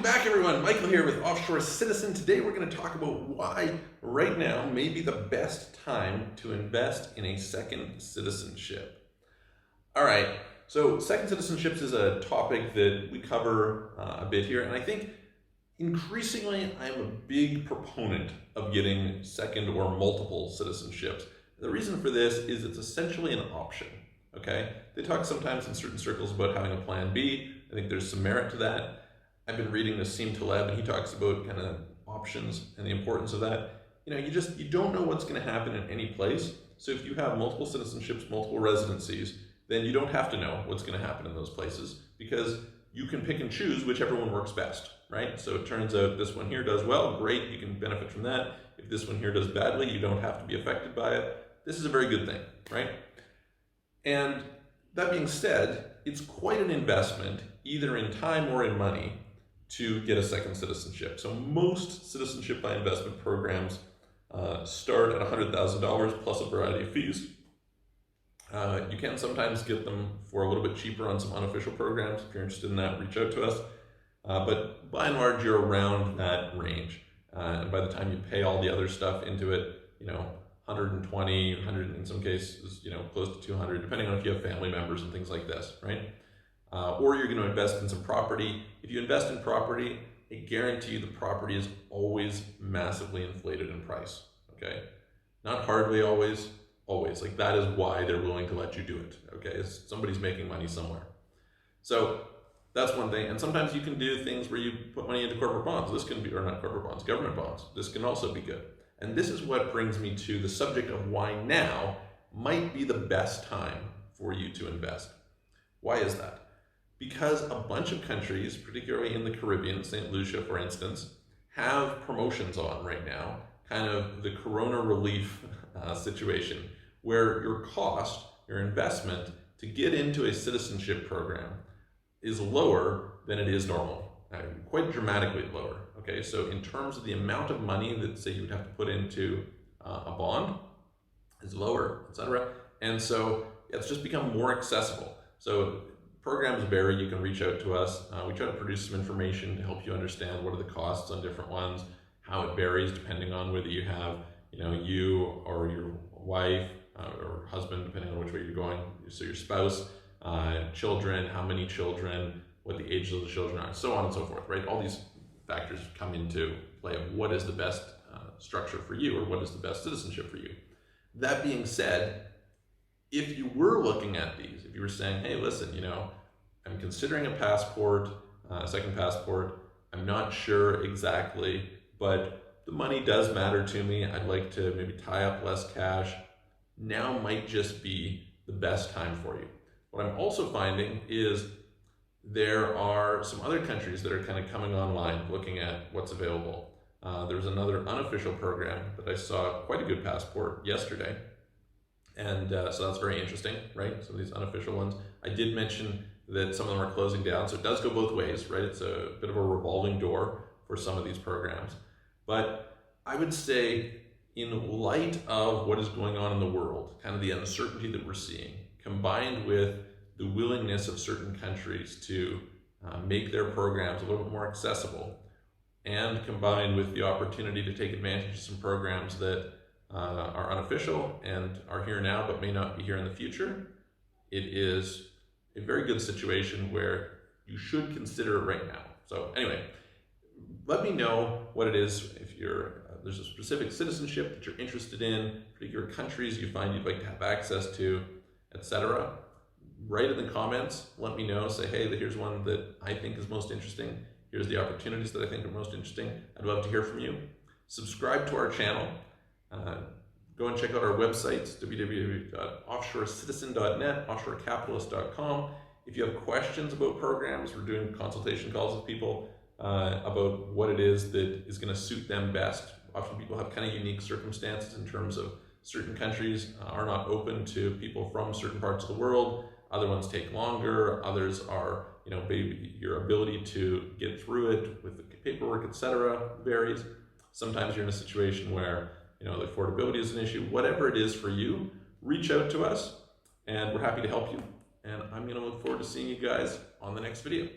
back, everyone. Michael here with Offshore Citizen. Today we're going to talk about why right now may be the best time to invest in a second citizenship. All right, so second citizenships is a topic that we cover a bit here, and I think increasingly I'm a big proponent of getting second or multiple citizenships. The reason for this is it's essentially an option, okay? They talk sometimes in certain circles about having a plan B. I think there's some merit to that. I've been reading Nassim Taleb, and he talks about kind of options and the importance of that. You know, you don't know what's going to happen in any place. So if you have multiple citizenships, multiple residencies, then you don't have to know what's going to happen in those places because you can pick and choose whichever one works best, right? So it turns out this one here does well, great, you can benefit from that. If this one here does badly, you don't have to be affected by it. This is a very good thing, right? And that being said, it's quite an investment, either in time or in money, to get a second citizenship. So most citizenship by investment programs start at $100,000 plus a variety of fees. You can sometimes get them for a little bit cheaper on some unofficial programs. If you're interested in that, reach out to us. But by and large, you're around that range. And by the time you pay all the other stuff into it, 120, 100 in some cases, close to 200, depending on if you have family members and things like this, right? Or you're going to invest in some property. If you invest in property, I guarantee you the property is always massively inflated in price, okay? Not hardly always, always. Like that is why they're willing to let you do it, okay? Somebody's making money somewhere. So that's one thing. And sometimes you can do things where you put money into corporate bonds. This can be, or not corporate bonds, government bonds. This can also be good. And this is what brings me to the subject of why now might be the best time for you to invest. Why is that? Because a bunch of countries, particularly in the Caribbean, St. Lucia for instance, have promotions on right now, kind of the corona relief situation, where your cost, your investment to get into a citizenship program is lower than it is normal, quite dramatically lower. Okay, so in terms of the amount of money that, say, you would have to put into a bond is lower, etc. And so it's just become more accessible. So programs vary. You can reach out to us. We try to produce some information to help you understand what are the costs on different ones, how it varies depending on whether you have, you or your wife or husband, depending on which way you're going. So your spouse, children, how many children, what the ages of the children are, so on and so forth, right? All these factors come into play of what is the best structure for you or what is the best citizenship for you. That being said, if you were looking at these, if you were saying, hey, listen, I'm considering a passport, a second passport, I'm not sure exactly, but the money does matter to me. I'd like to maybe tie up less cash. Now might just be the best time for you. What I'm also finding is there are some other countries that are kind of coming online looking at what's available. There's another unofficial program that I saw quite a good passport yesterday. And so that's very interesting, right? Some of these unofficial ones. I did mention that some of them are closing down, so it does go both ways, right? It's a bit of a revolving door for some of these programs. But I would say in light of what is going on in the world, kind of the uncertainty that we're seeing, combined with the willingness of certain countries to make their programs a little bit more accessible, and combined with the opportunity to take advantage of some programs that are unofficial and are here now but may not be here in the future, it is a very good situation where you should consider it right now. So anyway, let me know what it is. If there's a specific citizenship that you're interested in, particular countries you find you'd like to have access to, etc. Write in the comments, let me know, say, hey, here's one that I think is most interesting. Here's the opportunities that I think are most interesting. I'd love to hear from you. Subscribe to our channel. Go and check out our websites, www.offshorecitizen.net, offshorecapitalist.com. If you have questions about programs, we're doing consultation calls with people about what it is that is going to suit them best. Often people have kind of unique circumstances in terms of certain countries are not open to people from certain parts of the world. Other ones take longer. Others are, maybe your ability to get through it with the paperwork, etc. varies. Sometimes you're in a situation where the affordability is an issue. Whatever it is for you, reach out to us and we're happy to help you. And I'm going to look forward to seeing you guys on the next video.